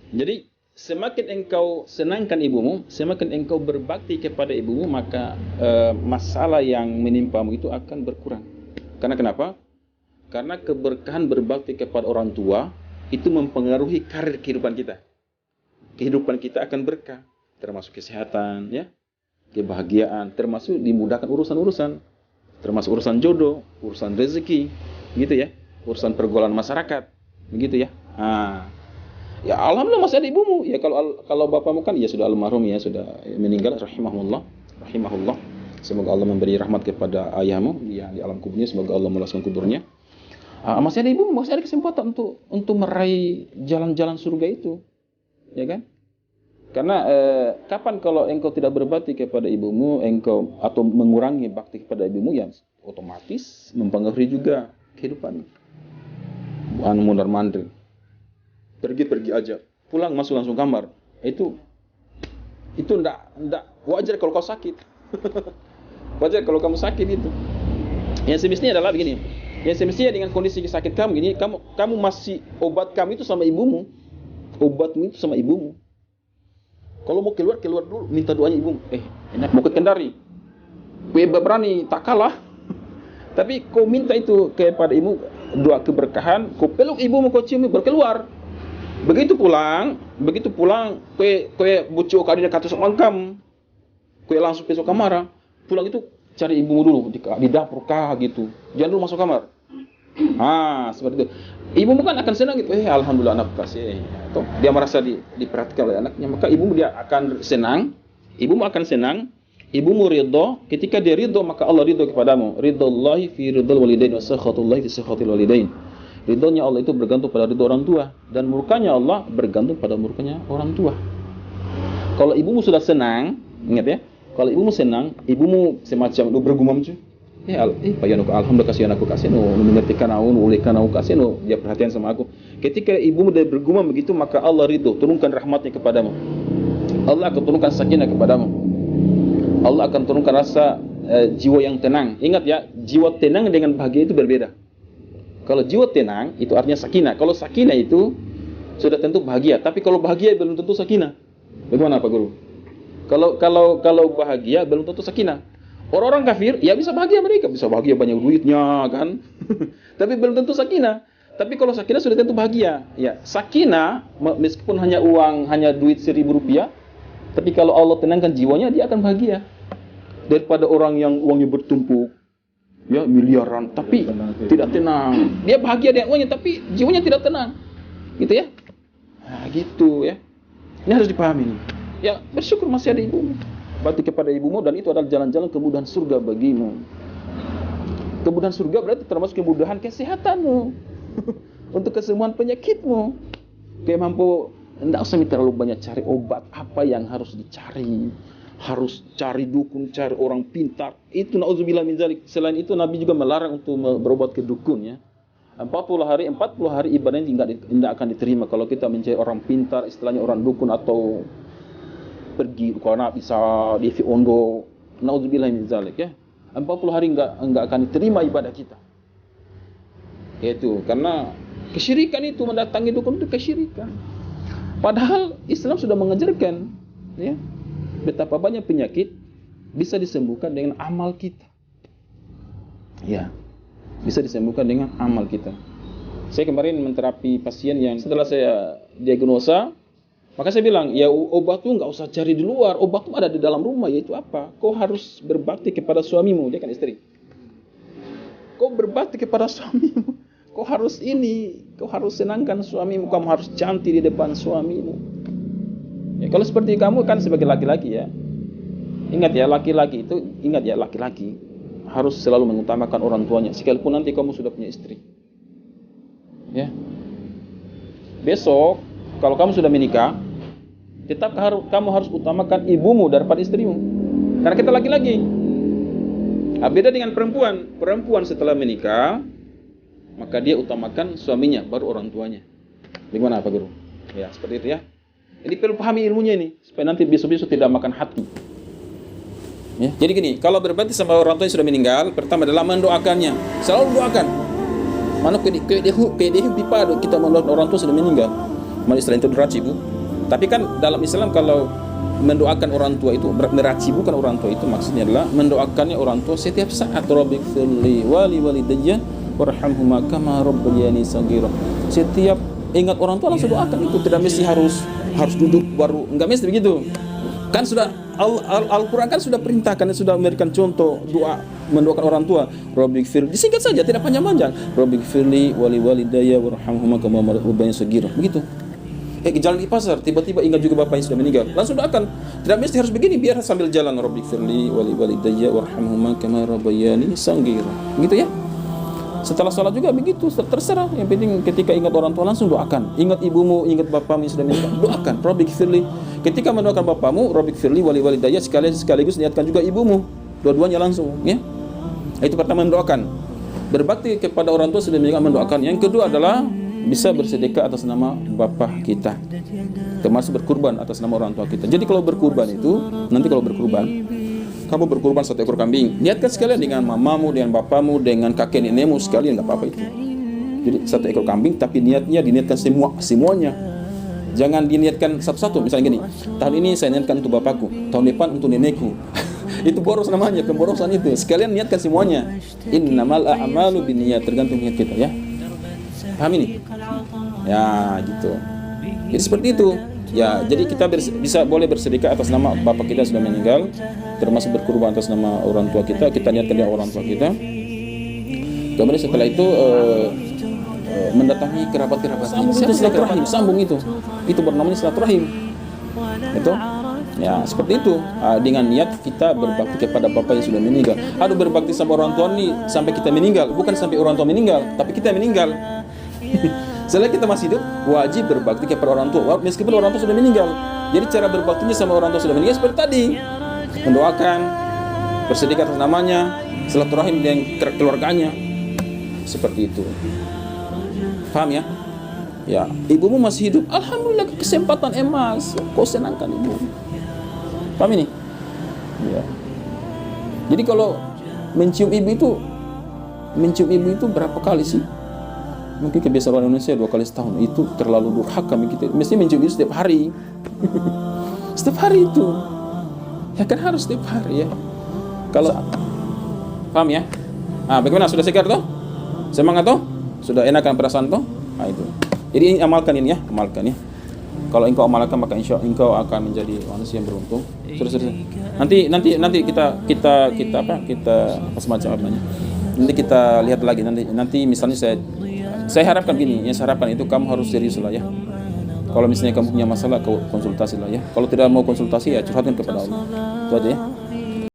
Jadi semakin engkau senangkan ibumu, semakin engkau berbakti kepada ibumu, maka masalah yang menimpamu itu akan berkurang. Karena kenapa? Karena keberkahan berbakti kepada orang tua itu mempengaruhi karir kehidupan kita. Kehidupan kita akan berkah, termasuk kesehatan, ya, kebahagiaan, termasuk dimudahkan urusan-urusan, termasuk urusan jodoh, urusan rezeki, gitu ya, urusan pergaulan masyarakat, begitu ya. Ya alhamdulillah masih ada ibumu. Ya kalau bapakmu kan ya sudah almarhum, ya sudah meninggal, rahimahullah. Semoga Allah memberi rahmat kepada ayahmu yang di alam kuburnya, semoga Allah meluaskan kuburnya. Masih ada ibumu, masih ada kesempatan untuk meraih jalan-jalan surga itu, ya kan? Karena kapan kalau engkau tidak berbakti kepada ibumu, engkau atau mengurangi bakti kepada ibumu, yang otomatis mempengaruhi juga kehidupan. Mondar-mandir, pergi aja, pulang masuk langsung kamar. Itu enggak wajar kalau kau sakit. Wajar kalau kamu sakit itu. Yang semestinya adalah begini. Yang semestinya dengan kondisi sakit kamu gini, kamu masih obat kamu itu sama ibumu. Obatmu itu sama ibumu. Kalau mau keluar dulu, minta doanya ibumu. Enak mau ke Kendari. Kau berani tak kalah. Tapi kau minta itu kepada ibu, doa keberkahan, kau peluk ibumu, kau cium, baru keluar. Begitu pulang, kau bucu kali dekat sama kamu. Kau langsung besok kamar. Pulang itu cari ibumu dulu di dapur kah gitu. Jangan dulu masuk kamar. Seperti itu. Ibumu kan akan senang gitu. Alhamdulillah anak kasih. Dia merasa diperhatikan oleh anaknya, maka ibumu dia akan senang. Ibumu akan senang. Ibumu ridho. Ketika dia ridho, maka Allah ridho kepadamu. Ridhollahi fi ridhol walidain wa sakhatullahi fi sakhatil walidain. Ridhonya Allah itu bergantung pada ridho orang tua, dan murkanya Allah bergantung pada murkanya orang tua. Kalau ibumu sudah senang, ingat ya. Kalau ibumu senang, ibumu semacam itu bergumam cuy. Payanoku alhamdulillah kasih anakku kasih mengertikan aku, ulihkan aku kasih dia perhatian sama aku. Ketika ibumu dia bergumam begitu, maka Allah ridho, turunkan rahmatnya kepadamu. Allah akan turunkan sakinah kepadamu. Allah akan turunkan rasa jiwa yang tenang. Ingat ya, jiwa tenang dengan bahagia itu berbeda. Kalau jiwa tenang itu artinya sakinah. Kalau sakinah itu sudah tentu bahagia. Tapi kalau bahagia belum tentu sakinah. Bagaimana Pak Guru? Kalau bahagia belum tentu sakinah. Orang-orang kafir ya bisa bahagia, mereka bisa bahagia banyak duitnya kan. Tapi belum tentu sakinah. Tapi kalau sakinah sudah tentu bahagia. Ya, sakinah meskipun hanya uang, hanya duit Rp1.000, tapi kalau Allah tenangkan jiwanya, dia akan bahagia. Daripada orang yang uangnya bertumpuk, ya miliaran, tapi tidak tenang. Dia bahagia dengan uangnya, tapi jiwanya tidak tenang. Gitu ya. Gitu ya. Ini harus dipahami. Ya, bersyukur masih ada ibumu. Bakti kepada ibumu, dan itu adalah jalan-jalan kemudahan surga bagimu. Kemudahan surga berarti termasuk kemudahan kesehatanmu. Untuk kesembuhan penyakitmu. Kayak mampu, tidak usah terlalu banyak cari obat. Apa yang harus dicari? Harus cari dukun, cari orang pintar. Itu na'udzubillah min dzalik. Selain itu Nabi juga melarang untuk berobat ke dukun ya. 40 hari ibadahnya tidak akan diterima kalau kita mencari orang pintar, istilahnya orang dukun, atau pergi karena bisa di Ondo. Na'udzubillah min dzalik ya. 40 hari enggak akan diterima ibadah kita. Itu karena kesyirikan itu, mendatangi dukun itu kesyirikan. Padahal Islam sudah mengajarkan ya, betapa banyak penyakit bisa disembuhkan dengan amal kita. Ya, bisa disembuhkan dengan amal kita. Saya kemarin menterapi pasien yang setelah saya diagnosa, maka saya bilang, ya obat tuh nggak usah cari di luar, obat tuh ada di dalam rumah. Yaitu apa? Kau harus berbakti kepada suamimu, dia kan istri. Kau berbakti kepada suamimu, kau harus senangkan suamimu, kamu harus cantik di depan suamimu. Ya, kalau seperti kamu kan sebagai laki-laki ya, ingat ya laki-laki harus selalu mengutamakan orang tuanya, sekalipun nanti kamu sudah punya istri. Ya, besok kalau kamu sudah menikah, tetap kamu harus utamakan ibumu daripada istrimu. Karena kita laki-laki. Beda dengan perempuan. Perempuan setelah menikah, maka dia utamakan suaminya, baru orang tuanya. Bagaimana Pak Guru? Ya, seperti itu ya. Jadi perlu pahami ilmunya ini, supaya nanti besok-besok tidak makan hati. Ya. Jadi gini, kalau berbakti sama orang tua yang sudah meninggal, pertama adalah mendoakannya. Selalu doakan. Mana kayak dia pipa kita mendoakan orang tua sudah meninggal. Mana istilah itu deraci Bu? Tapi kan dalam Islam kalau mendoakan orang tua itu meracibukan orang tua itu maksudnya adalah mendoakannya orang tua setiap saat. Rabbighfirli wali walidayya warhamhuma kama rabbayani shaghira. Setiap ingat orang tua langsung doakan itu, tidak mesti harus duduk baru, enggak mesti begitu. Kan sudah Al-Quran kan sudah perintahkan, sudah memberikan contoh doa mendoakan orang tua. Rabbighfirli, disingkat saja, tidak panjang-panjang. Rabbighfirli wali walidayya warhamhuma kama rabbayani shaghira. Begitu. Jalan di pasar, tiba-tiba ingat juga bapak yang sudah meninggal, langsung doakan. Tidak mesti harus begini, biar sambil jalan. Rabbighfirli wali walidayya warhamhuma kama rabbayani shaghira. Begitu ya. Setelah sholat juga begitu, terserah. Yang penting ketika ingat orang tua langsung doakan. Ingat ibumu, ingat bapamu yang sudah meninggal, doakan. Rabbighfirli. Ketika mendoakan bapamu, Rabbighfirli wali walidayya, sekaligus niatkan juga ibumu. Dua-duanya langsung, ya. Itu pertama, mendoakan. Berbakti kepada orang tua sudah meninggal, mendoakan. Yang kedua adalah bisa bersedekah atas nama bapak kita, termasuk berkurban atas nama orang tua kita. Jadi kalau berkurban itu, nanti kalau berkurban, kamu berkurban 1 ekor kambing, niatkan sekalian dengan mamamu, dengan bapamu, dengan kakek nenekmu sekalian, nggak apa-apa itu. Jadi 1 ekor kambing, tapi niatnya diniatkan semuanya. Jangan diniatkan satu-satu. Misalnya gini, tahun ini saya niatkan untuk bapakku, tahun depan untuk nenekku. Itu boros namanya, pemborosan itu. Sekalian niatkan semuanya. Innamal a'malu binniyat, tergantung niat kita, ya. Paham ini? Ya, gitu. Jadi seperti itu. Ya, jadi kita boleh bersedekah atas nama bapak kita sudah meninggal, termasuk berkurban atas nama orang tua kita. Kita niatkan dia orang tua kita. Kemudian setelah itu mendatangi kerabat-kerabat. Silaturahim, sambung itu. Itu bernama silaturahim. Itu. Ya, seperti itu. Dengan niat kita berbakti kepada bapak yang sudah meninggal. Aduh, berbakti sama orang tua nih sampai kita meninggal, bukan sampai orang tua meninggal, tapi kita meninggal. Selagi kita masih hidup, wajib berbakti kepada orang tua meskipun orang tua sudah meninggal. Jadi cara berbaktinya sama orang tua sudah meninggal seperti tadi, mendoakan, bersedekah atas namanya, silaturahim dengan keluarganya, seperti itu. Paham ya? Ya, ibumu masih hidup, alhamdulillah, kesempatan emas, kau senangkan ibu. Paham ini? Ya. Jadi kalau mencium ibu itu berapa kali sih? Mungkin kebiasaan orang Indonesia 2 kali setahun, itu terlalu durhaka kita. Mestinya mencium itu setiap hari. Setiap hari itu. Ya kan harus setiap hari ya. Kalau paham ya? Bagaimana, sudah segar toh? Semangat toh? Sudah enakan perasaan toh? Itu. Jadi amalkan ini ya, amalkan ya. Kalau engkau amalkan maka insya Allah engkau akan menjadi manusia yang beruntung. Terus. Nanti kita semacam apanya. Nanti kita lihat lagi nanti misalnya saya harapkan gini, yang saya harapkan itu kamu harus serius lah ya. Kalau misalnya kamu punya masalah, konsultasi lah ya. Kalau tidak mau konsultasi ya curhatkan kepada Allah. Itu aja ya.